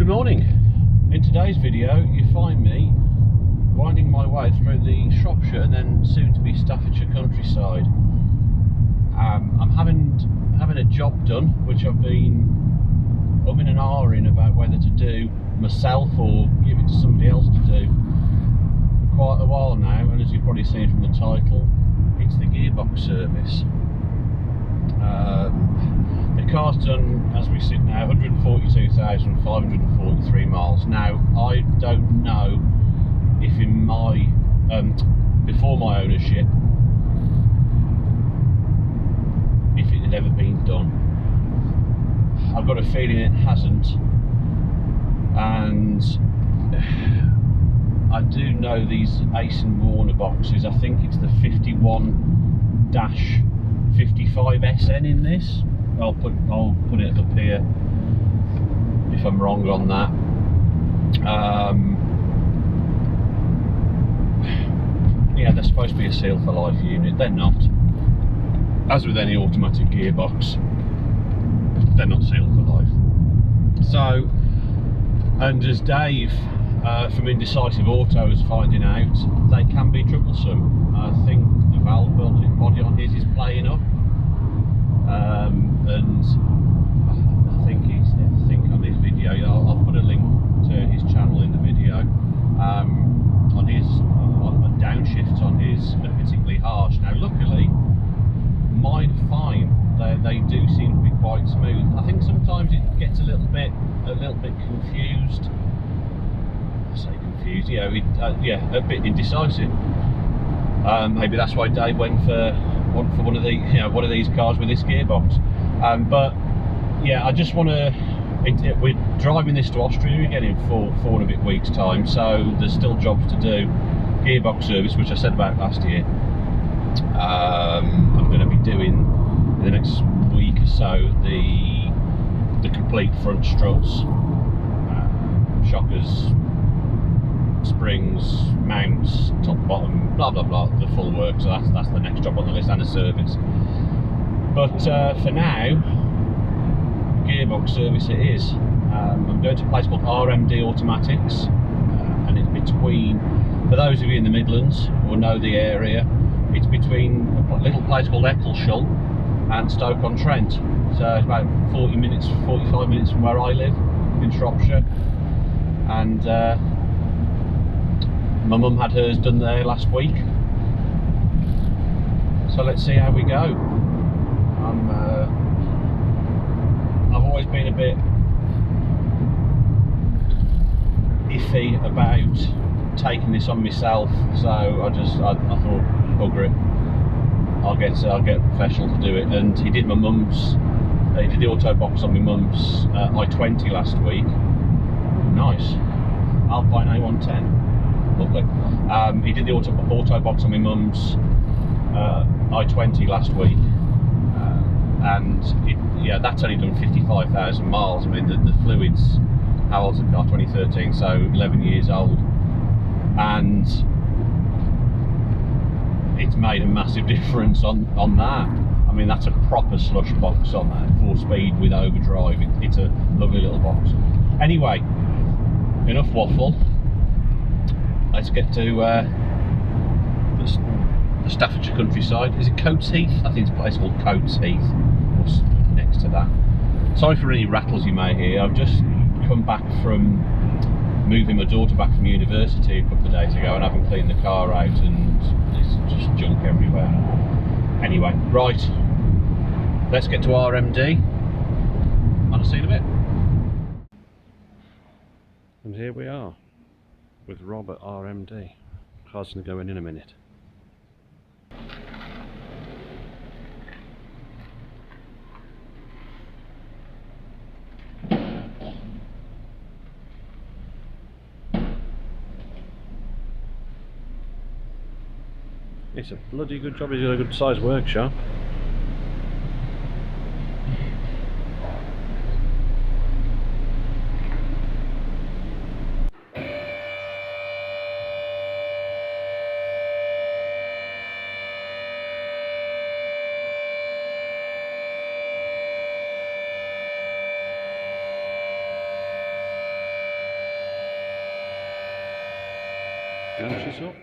Good morning. In today's video you find me winding my way through the Shropshire and then soon to be Staffordshire countryside. I'm having a job done which I've been umming and ahhing about whether to do myself or give it to somebody else to do for quite a while now, and as you've probably seen from the title, it's the Gearbox service. The car's done, as we sit now, 142,543 miles. Now, I don't know if in my before my ownership if it had ever been done. I've got a feeling it hasn't, and I do know these Aisin Warner boxes. I think it's the 51-55SN in this. I'll put it up here if I'm wrong on that. Yeah, they're supposed to be a seal for life unit. They're not. As with any automatic gearbox, they're not sealed for life. So, and as Dave from Indecisive Auto is finding out, they can be troublesome. I think the valve body on his is playing up. And I think on his video, I'll put a link to his channel in the video. On downshifts on his are particularly harsh. Now, luckily, mine are fine. They do seem to be quite smooth. I think sometimes it gets a little bit confused. I say confused, yeah, a bit indecisive. Maybe that's why Dave went for one of these cars with this gearbox. But yeah, I just want to. We're driving this to Austria again in four and a bit weeks' time, so there's still jobs to do. Gearbox service, which I said about last year, I'm going to be doing in the next week or so the complete front struts, shockers, springs, mounts, top, bottom, blah blah blah, the full work. So that's the next job on the list, and a service. But for now, gearbox service it is. I'm going to a place called RMD Automatics, and it's between, for those of you in the Midlands or know the area, it's between a little place called Eccleshall and Stoke-on-Trent. So it's about 45 minutes from where I live in Shropshire. And my mum had hers done there last week, so let's see how we go. I've always been a bit iffy about taking this on myself, so I thought, bugger it, I'll get a professional to do it. And he did my mum's. He did the auto box on my mum's i20 last week. Nice, Alpine A110. Lovely. He did the auto box on my mum's i20 last week, and yeah, that's only done 55,000 miles. I mean, the fluids, how old's the car? 2013, so 11 years old, and it's made a massive difference on that. I mean, that's a proper slush box on that, 4-speed with overdrive. It's a lovely little box. Anyway, enough waffle. Let's get to the Staffordshire countryside. Is it Cotes Heath? I think it's a place called Cotes Heath, or next to that. Sorry for any rattles you may hear. I've just come back from moving my daughter back from university a couple of days ago, and haven't cleaned the car out, and there's just junk everywhere. Anyway, right, let's get to RMD, and I'll see you in a bit. And here we are with Rob at RMD. Car's going to go in a minute. It's a bloody good job. He's got a good sized workshop. Bounce this up.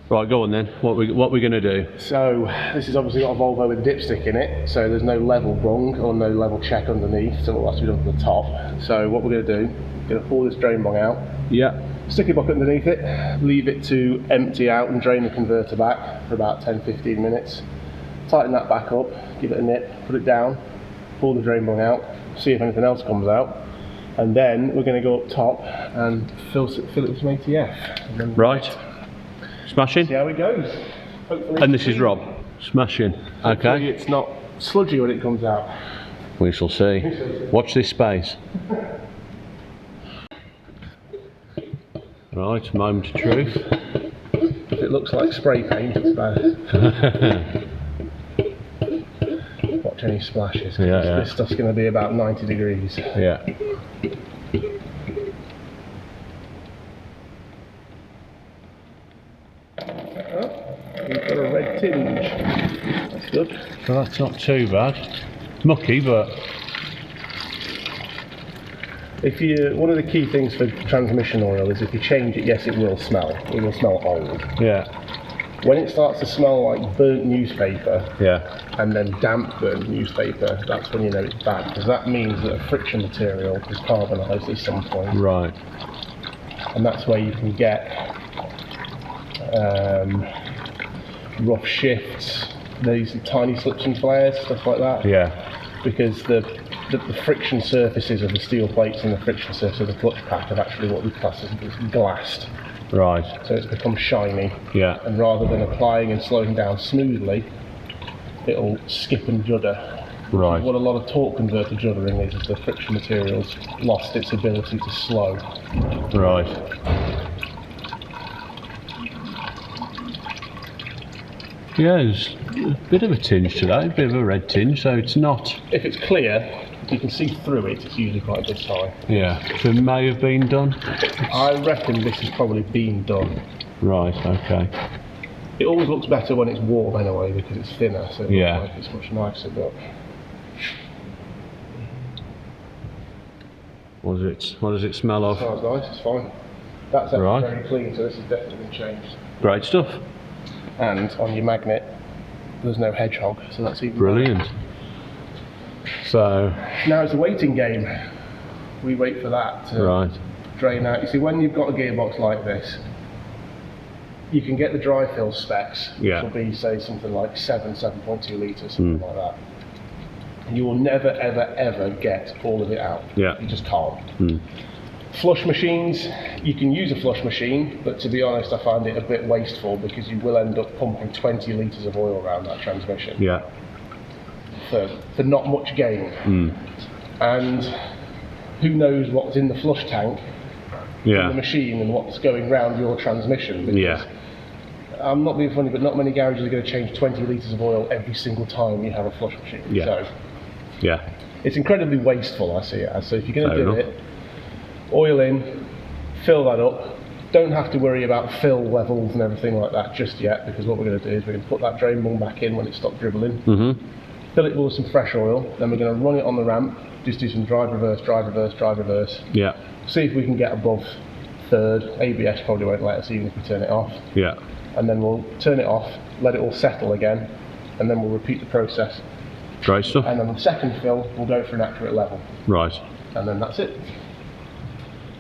Right, go on then. What we going to do? So this is obviously got a Volvo with a dipstick in it, so there's no level rung or no level check underneath, so it will have to be done from the top. So what we're going to do, we're going to pull this drain bung out. Yeah. Stick a bucket underneath it, leave it to empty out and drain the converter back for about 10-15 minutes. Tighten that back up, give it a nip, put it down, pull the drain bung out, see if anything else comes out, and then we're going to go up top and fill it with some ATF. Right. Smashing. See how it goes. Hopefully. And this is Rob. Smashing. Okay. It's not sludgy when it comes out. We shall see. Watch this space. Right, moment of truth. If it looks like spray paint, it's bad. Watch any splashes. Yeah. This stuff's going to be about 90 degrees. Yeah. We've got a red tinge. That's good. Well, that's not too bad. Mucky, but if you, one of the key things for transmission oil is if you change it, yes, it will smell. It will smell old. yeah, When it starts to smell like burnt newspaper, yeah, and then damp burnt newspaper, that's when you know it's bad, because that means that a friction material is carbonised at some point. right, And that's where you can get rough shifts, these tiny slips and flares, stuff like that. yeah, Because the friction surfaces of the steel plates and the friction surface of the clutch pack are actually what we class as glassed. right, So it's become shiny. yeah, And rather than applying and slowing down smoothly, it'll skip and judder. right, What a lot of torque converter juddering is the friction material's lost its ability to slow. right. Yeah, there's a bit of a tinge to that, a bit of a red tinge, so it's not. If it's clear, if you can see through it, it's usually quite a good sign. Yeah, so it may have been done. I reckon this has probably been done. Right, okay. It always looks better when it's warm anyway, because it's thinner, so it Yeah. looks like it's much nicer. But What does it smell of? smells nice, it's fine. That's actually Right. very clean, so this has definitely been changed. Great stuff. And on your magnet, there's no hedgehog, so that's even Brilliant. So, better. Now it's a waiting game. We wait for that to right, drain out. You see, when you've got a gearbox like this, you can get the dry fill specs, Yeah. which will be, say, something like 7.2 litres, something like that. And you will never, ever, ever get all of it out. Yeah. You just can't. Flush machines, you can use a flush machine, but to be honest, I find it a bit wasteful because you will end up pumping 20 litres of oil around that transmission yeah, for not much gain. And who knows what's in the flush tank in the yeah, machine and what's going round your transmission. Because yeah, I'm not being funny, but not many garages are going to change 20 litres of oil every single time you have a flush machine. Yeah. So yeah, it's incredibly wasteful, I see it as. So if you're going to Fair do enough. it, oil in, fill that up. Don't have to worry about fill levels and everything like that just yet, because what we're going to do is we're going to put that drain bung back in when it stopped dribbling. Fill it with some fresh oil, then we're going to run it on the ramp, just do some drive reverse, drive reverse, drive reverse. yeah, See if we can get above third. ABS probably won't let us even if we turn it off. yeah. And then we'll turn it off, let it all settle again, and then we'll repeat the process. Great stuff. And on the second fill, we'll go for an accurate level. Right. And then that's it.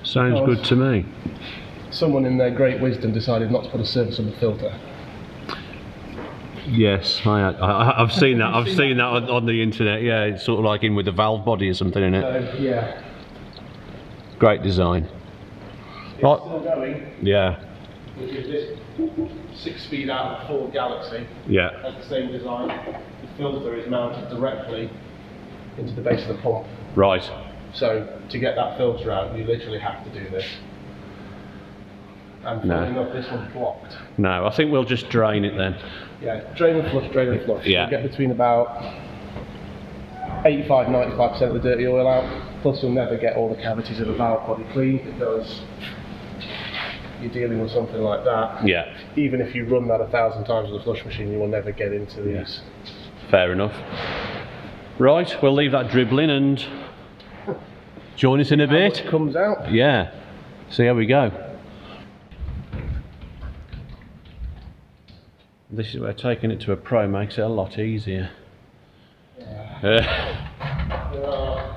Sounds Well, good to me. Someone in their great wisdom decided not to put a serviceable filter. Yes, I've seen that. I've seen that on the internet. Yeah, it's sort of like in with a valve body or something in it. So, yeah. Great design. It's Right. still going, Yeah, which is this 6-speed out of Ford Galaxy. yeah, Has the same design. The filter is mounted directly into the base of the pump. right. So to get that filter out, you literally have to do this. And No. funny enough, this one's blocked. No, I think we'll just drain it then. Yeah, drain and flush, drain and flush. Yeah. You get between about 85-95% of the dirty oil out. Plus, you'll never get all the cavities of a valve body clean because you're dealing with something like that. Yeah, Even if you run that 1,000 times with a flush machine, you will never get into these. fair enough. Right, we'll leave that dribbling and Join us in a bit. How much comes out. Yeah. See how we go. This is where taking it to a pro makes it a lot easier. Yeah. There are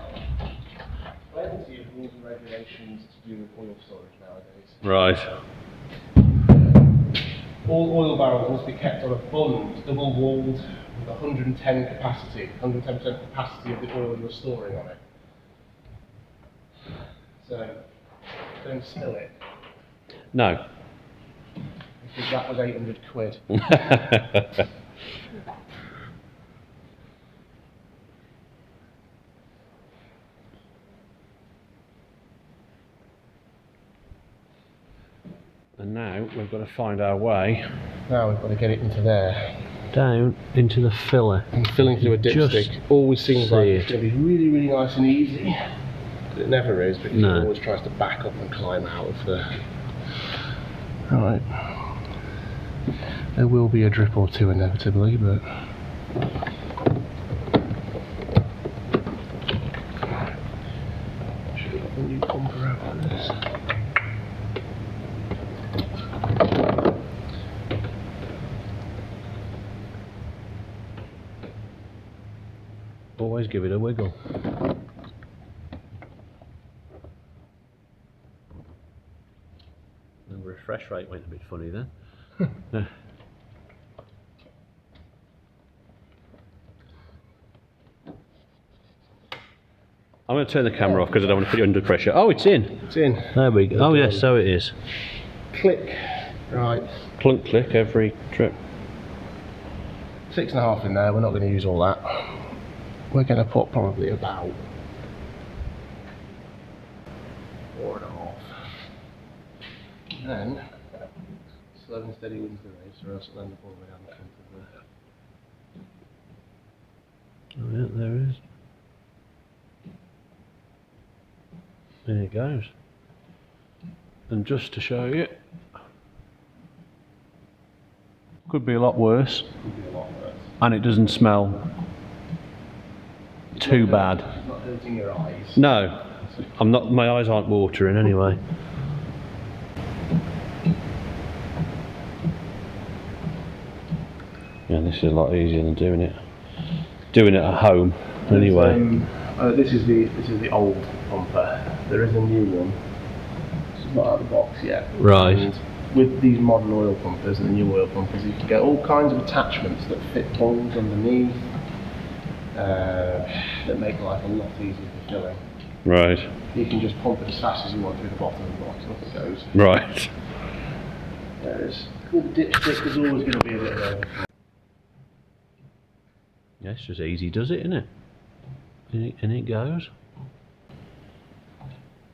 plenty of rules and regulations to do with oil storage nowadays. Right. All oil barrels must be kept on a bund, double walled, with 110 capacity, 110% capacity of the oil you're storing on it. So, don't spill it. No. Because that was 800 quid. And now we've got to find our way. Now we've got to get it into there. Down into the filler. And filling through a dipstick always seems like it's going to be really, really nice and easy. But it never is, because it always tries to back up and climb out of the... Alright. There will be a drip or two inevitably, but... Should have got the new pumper out for this. Always give it a wiggle. The refresh rate went a bit funny then. I'm going to turn the camera off because I don't want to put you under pressure. Oh, it's in. It's in. There we go. Oh yes, so it is. Click. Right. Clunk click every trip. 6.5 in there, we're not going to use all that. We're going to put probably about 4.5. And then, slow and steady wins the race, or else it'll end up all the way down the front of Oh yeah, there it is. There it goes. And just to show you, could be a lot worse. Could be a lot worse. And it doesn't smell too bad. It's not hurting your eyes. No, I'm not. My eyes aren't watering anyway. Yeah, this is a lot easier than doing it at home. Anyway, this is the old pumper. There is a new one. It's not out of the box yet. Right. And with these modern oil pumpers and the new oil pumpers, you can get all kinds of attachments that fit bungs underneath. That make life a lot easier for filling. Right. You can just pump it as fast as you want through the bottom of the box, off it goes. Right. Whereas with the dipstick, there's always going to be a bit of overflow. Yeah, it's just easy, does it, isn't it? And it goes.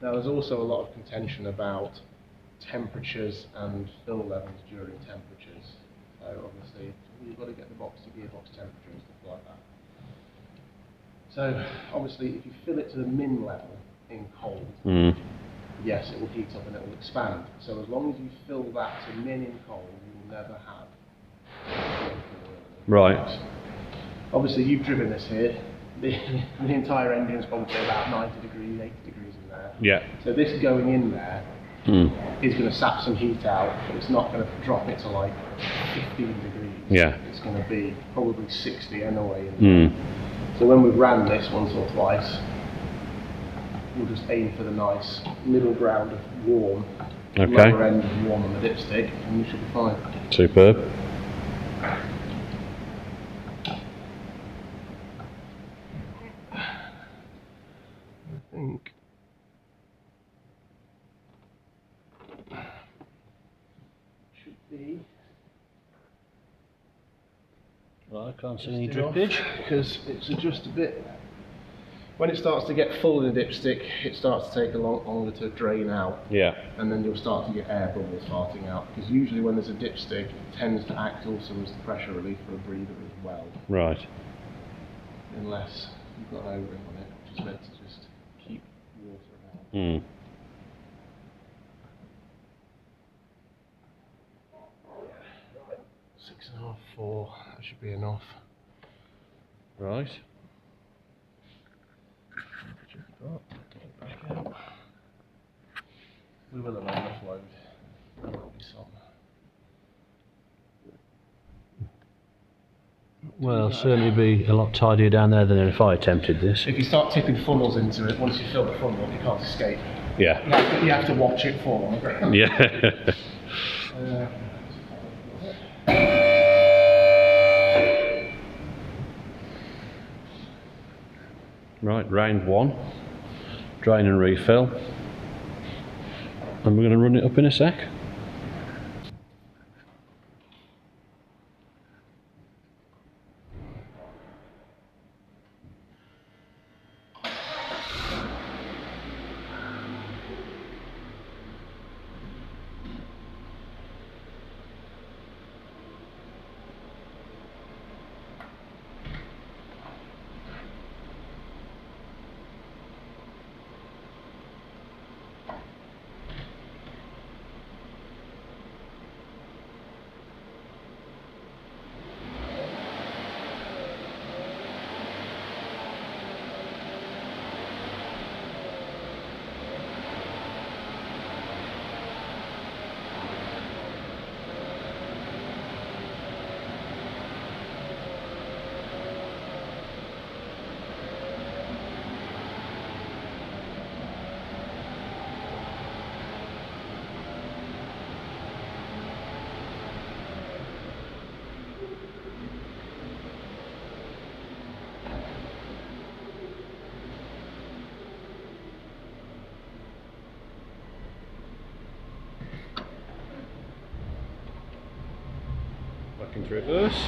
Now there's also a lot of contention about temperatures and fill levels during temperatures. So obviously you've got to get the box to gearbox temperature and stuff like that. So obviously if you fill it to the min level in cold, yes, it will heat up and it will expand. So as long as you fill that to min in cold, you will never have. Right. Obviously you've driven this here. The entire engine is probably about 90 degrees, 80 degrees in there. Yeah. So this going in there is going to sap some heat out, but it's not going to drop it to like 15 degrees. Yeah. It's going to be probably 60 anyway. So when we've ran this once or twice, we'll just aim for the nice middle ground of warm, lower end of warm on the dipstick, and we should be fine. Superb. I think should be. Well, I can't see any drippage because it's just a bit. When it starts to get full in the dipstick, it starts to take a lot longer to drain out. Yeah. And then you'll start to get air bubbles farting out. Because usually when there's a dipstick, it tends to act also as the pressure relief for a breather as well. Right. Unless you've got an O-ring on it, which is meant to just keep water out. 6.5, 4, that should be enough. Right. Back We will have enough load. There will be some. Well, it'll certainly be a lot tidier down there than if I attempted this. If you start tipping funnels into it, once you fill the funnel up, you can't escape. Yeah. You have to watch it fall on the ground. Yeah. Right, round one. Drain and refill. And we're going to run it up in a sec. Back into reverse.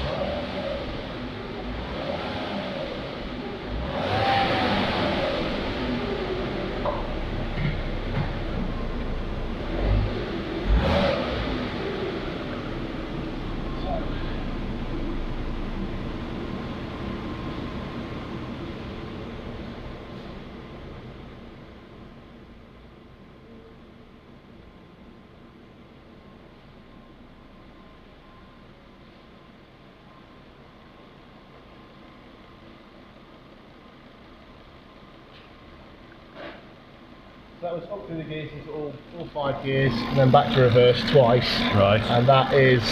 That was up through the gears into all 5 gears and then back to reverse twice. Right. And that is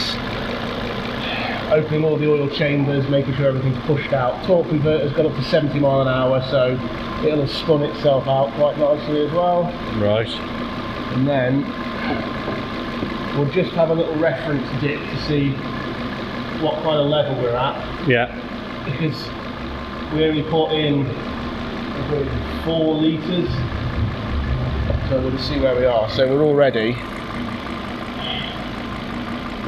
opening all the oil chambers, making sure everything's pushed out. Torque converter's got up to 70 mile an hour, so it'll have spun itself out quite nicely as well. Right. And then we'll just have a little reference dip to see what kind of level we're at. Yeah. Because we only put in 4 litres. So we'll see where we are. So we're already,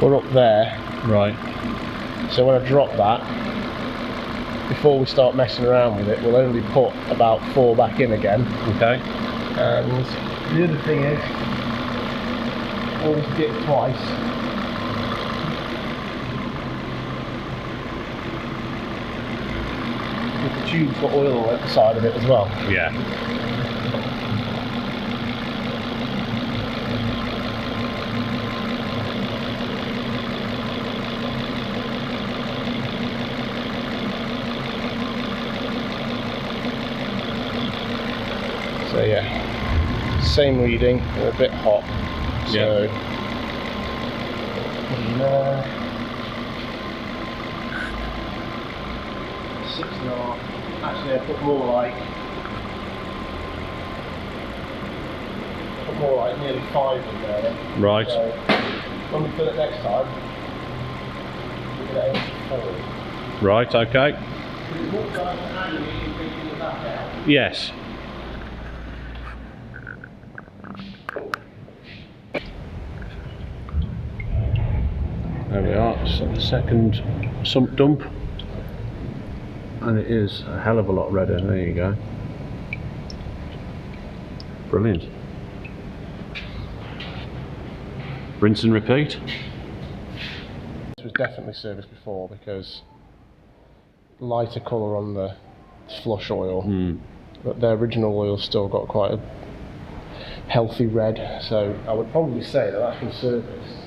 we're up there. Right. So when I drop that, before we start messing around with it, we'll only put about 4 back in again. Okay. And the other thing is, always dip twice. Because the tube's got oil on the side of it as well. Yeah. So yeah, same reading, we're a bit hot. So Yeah. put in there. 6.5. Actually, I put more like nearly 5 in there. Then. Right. So when we fill it next time, we're going to aim for 4. Right, okay. Because more time manually taking the back out. Yes. There we are, so the second sump dump, and it is a hell of a lot redder. There you go. Brilliant. Rinse and repeat. This was definitely serviced before because lighter colour on the flush oil, but the original oil's still got quite a healthy red, so I would probably say that that's been serviced.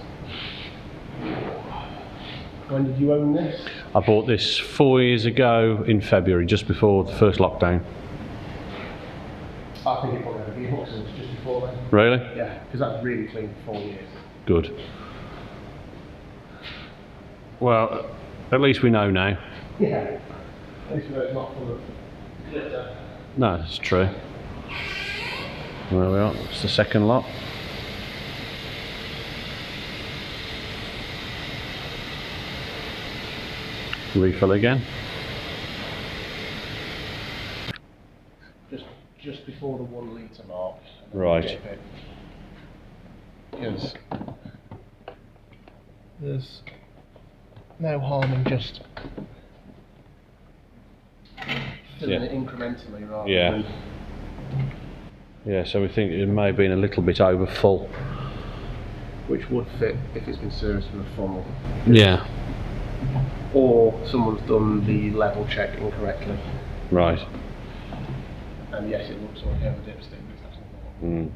When did you own this? I bought this 4 years ago in February, just before the first lockdown. I think it probably had a gearbox in it just before then. Really? Yeah, because that's really clean for 4 years. Good. Well, at least we know now. Yeah, at least we know it's not full of glitter. No, that's true. There we are, it's the second lot. Refill again. Just before the 1 litre mark. Right. Because there's no harm in just filling it incrementally rather than... Yeah, so we think it may have been a little bit over full. Which would fit if it's been serviced with a funnel. Yeah. Or someone's done the level check incorrectly. Right. And yes, it looks like you have a dipstick, but it's actually not. Mm.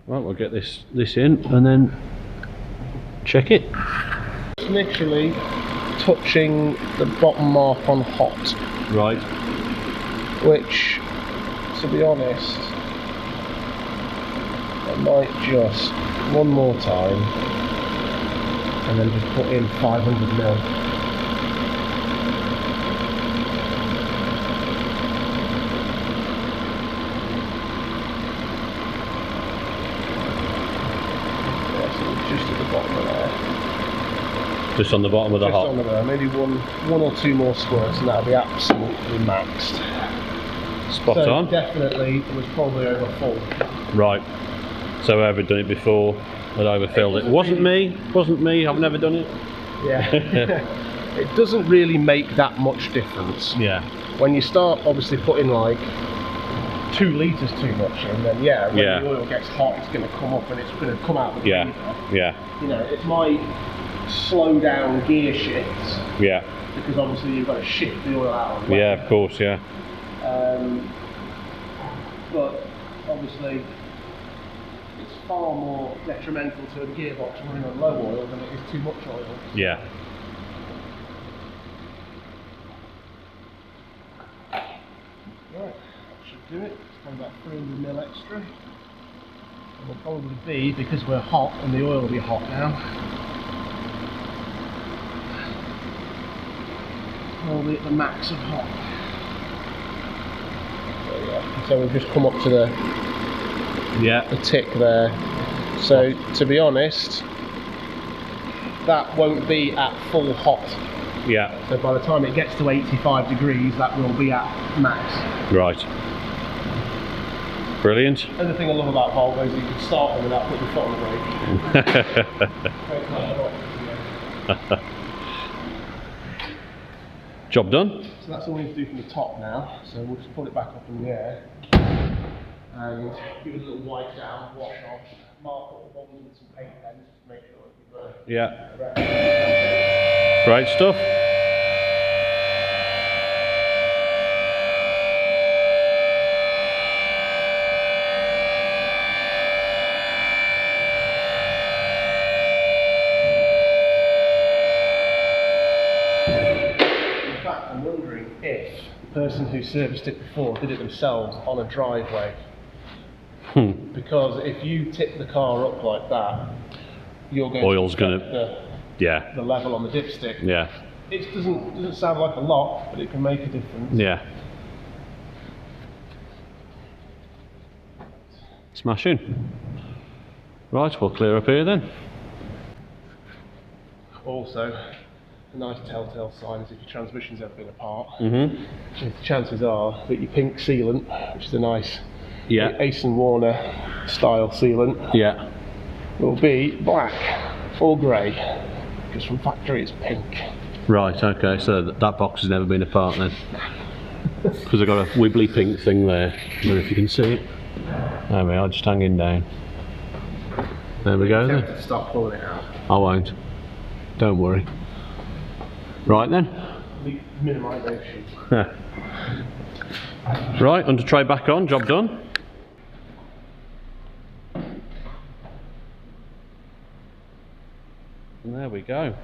Right, we'll get this in and then check it. It's literally touching the bottom mark on hot. Right. Which, to be honest, I might just one more time and then just put in 500 mil. Just at the bottom of there. Just on the bottom of the hot? Just on the there, maybe one or two more squirts and that'll be absolutely maxed. Spot on. Definitely it was probably over full. Right. So whoever done it before had overfilled it. Wasn't me, I've never done it. Yeah. It doesn't really make that much difference. Yeah. When you start obviously putting like 2 litres too much in, then when the oil gets hot, it's going to come up and it's going to come out of the breather. Yeah. You know, it might slow down gear shifts. Yeah. Because obviously you've got to shift the oil out. Yeah, of course, yeah. But obviously it's far more detrimental to a gearbox running on low oil than it is too much oil. Yeah. Right, that should do it. It's probably about 300 mil extra. It will probably be, because we're hot and the oil will be hot now, probably at the max of hot. So we've just come up to the tick there. So to be honest, that won't be at full hot. Yeah. So by the time it gets to 85 degrees, that will be at max. Right. Brilliant. The other thing I love about Volvo is you can start them without putting your foot on the brake. Job done. So that's all we need to do from the top now. So we'll just put it back up in the air and give it a little wipe down, wash off, mark up the bottom with some paint pens just to make sure it's Great stuff. I'm wondering if the person who serviced it before did it themselves on a driveway. Because if you tip the car up like that, you're going Oil's to gonna the level on the dipstick. Yeah. It doesn't sound like a lot, but it can make a difference. Yeah. Smashing. Right, we'll clear up here then. Also, a nice telltale sign is if your transmission's ever been apart. The Chances are that your pink sealant, which is a nice Aisin Warner style sealant, will be black or grey, because from factory it's pink. Right, okay, so that box has never been apart then. Because I've got a wibbly pink thing there. I don't know if you can see it. There we are, just hanging down. There we go then. Start pulling it out. I won't. Don't worry. Right then. Minimisation. Right, under tray back on, job done. And there we go.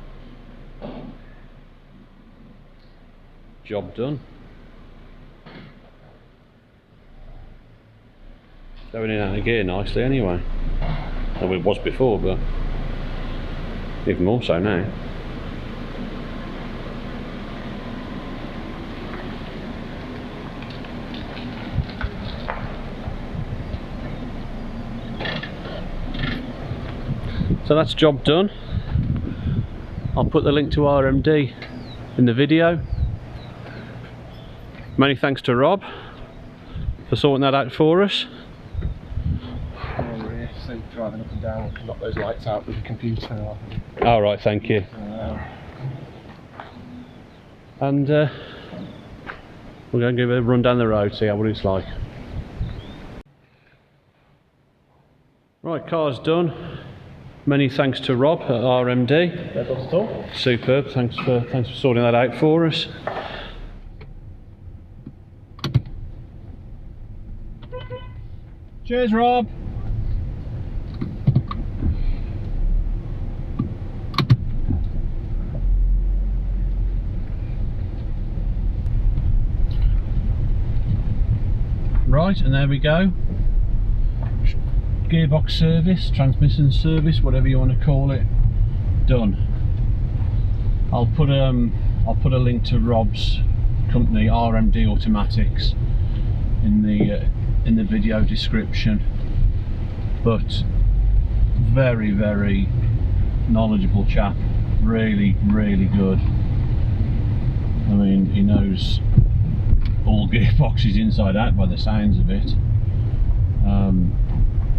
Job done. Going in out of gear nicely anyway. Well, it was before, but even more so now. So that's job done. I'll put the link to RMD in the video. Many thanks to Rob for sorting that out for us. So driving up and down, we can knock those lights out with the computer. All right, thank you. And we're going to give it a run down the road, see what it's like. Right, car's done. Many thanks to Rob at RMD. No problem at all. Superb. Thanks for sorting that out for us. Cheers, Rob. Right, and there we go. Gearbox service, transmission service, whatever you want to call it, done. I'll put a link to Rob's company, RMD Automatics, in the video description. But very, very knowledgeable chap, really good. I mean, he knows all gearboxes inside out by the sounds of it.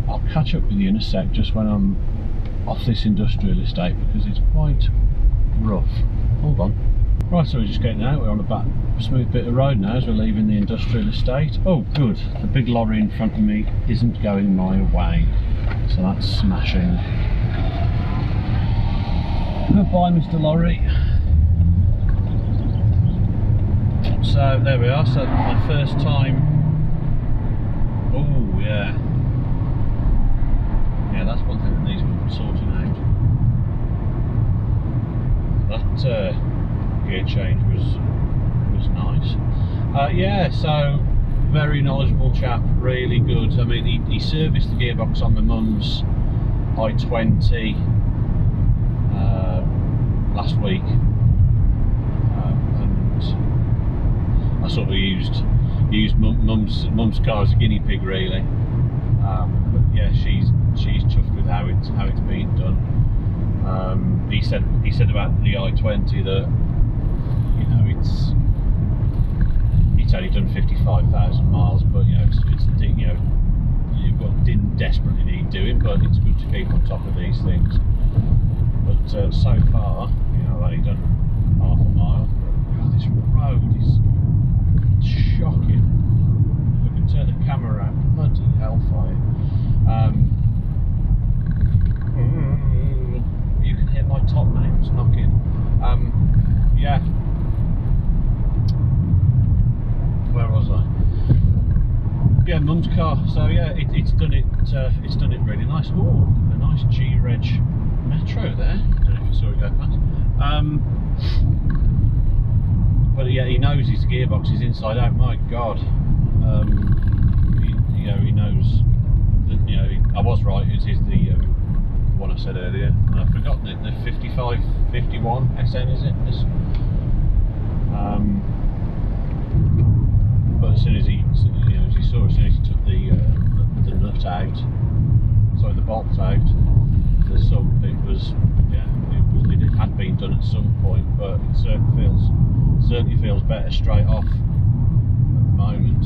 I'll catch up with you in a sec, just when I'm off this industrial estate, because it's quite rough. Hold on. Right, so we're just getting out. We're on a back smooth bit of road now as we're leaving the industrial estate. Oh good, the big lorry in front of me isn't going my way, so that's smashing. Goodbye, Mr. Lorry. So there we are, so my first time. Oh yeah. Yeah, that's one thing that needs sorting out. That gear change was nice. Yeah, so very knowledgeable chap, really good. I mean, he serviced the gearbox on my mum's i20 last week, and I sort of used mum's car as a guinea pig, really. But yeah, she's chuffed with how it's been done. He said about the i20 that, you know, it's only done 55,000 miles, but you know, it's you know, you didn't desperately need doing, but it's good to keep on top of these things. But so far, you know, I've only done half a mile. God, this road is shocking. If I can turn the camera around, bloody hellfire. You can hear my top names knocking. Yeah. Where was I? Yeah, mum's car. So yeah, it's done it really nice. Oh, a nice G-Reg Metro there. Don't know if you saw it go past. But yeah, he knows his gearbox is inside out. My God. He knows that, you know, I was right. It is the one I said earlier, and I've forgotten it. The 5551 SN, is it? This. But as soon as he took the nut out, sorry, the bolt out, the sump, it had been done at some point, but it certainly feels better straight off at the moment.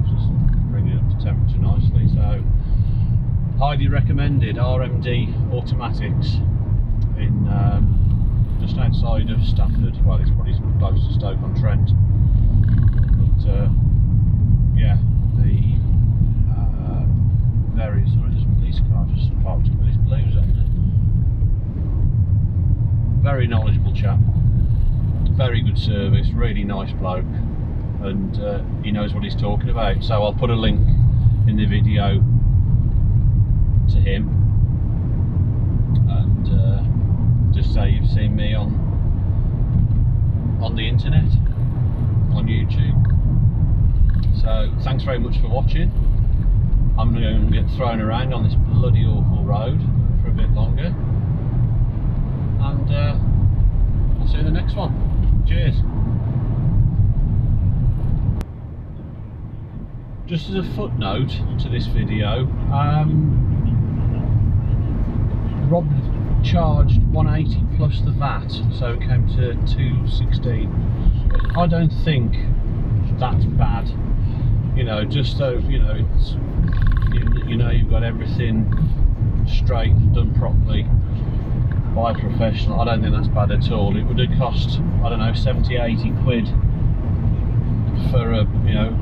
Just bringing it up to temperature nicely. So highly recommended. RMD Automatics in just outside of Stafford. Well, it's probably close to Stoke-on-Trent. But yeah, the there's a police car just parked up with his blues on there. Very knowledgeable chap, very good service, really nice bloke, and he knows what he's talking about. So I'll put a link in the video to him, and just say you've seen me on the internet. on YouTube. So thanks very much for watching. I'm going to get thrown around on this bloody awful road for a bit longer, and I'll see you in the next one. Cheers. Just as a footnote to this video, Rob charged 180 plus the VAT, so it came to 216. I don't think that's bad. You know, just so you know, it's you know you've got everything straight and done properly by a professional. I don't think that's bad at all. It would have cost, I don't know, 70, 80 quid for a, you know,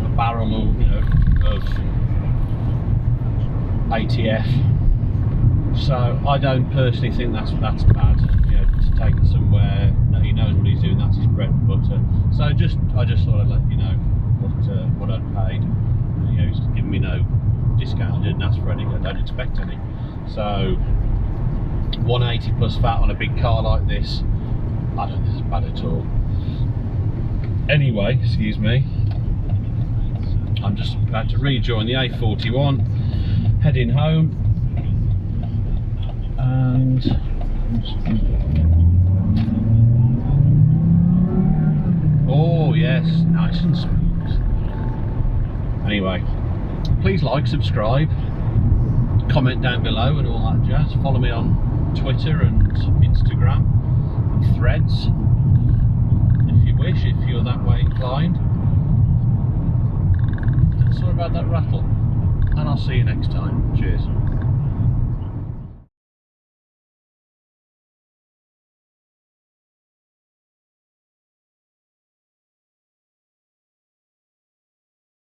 a barrel of, you know, of ATF. So I don't personally think that's bad. You know, to take it somewhere. No, he knows what he's doing. That's his bread and butter. So I just thought I'd let you know what I'd paid. You know, he's giving me no discount. I didn't ask for any. I don't expect any. So 180 plus VAT on a big car like this, I don't think it's bad at all. Anyway, excuse me, I'm just about to rejoin the A41, heading home, and oh yes, nice and smooth. Anyway, please like, subscribe, comment down below and all that jazz. Follow me on Twitter and Instagram and Threads if you wish, if you're that way inclined. And sorry about that rattle, and I'll see you next time. Cheers.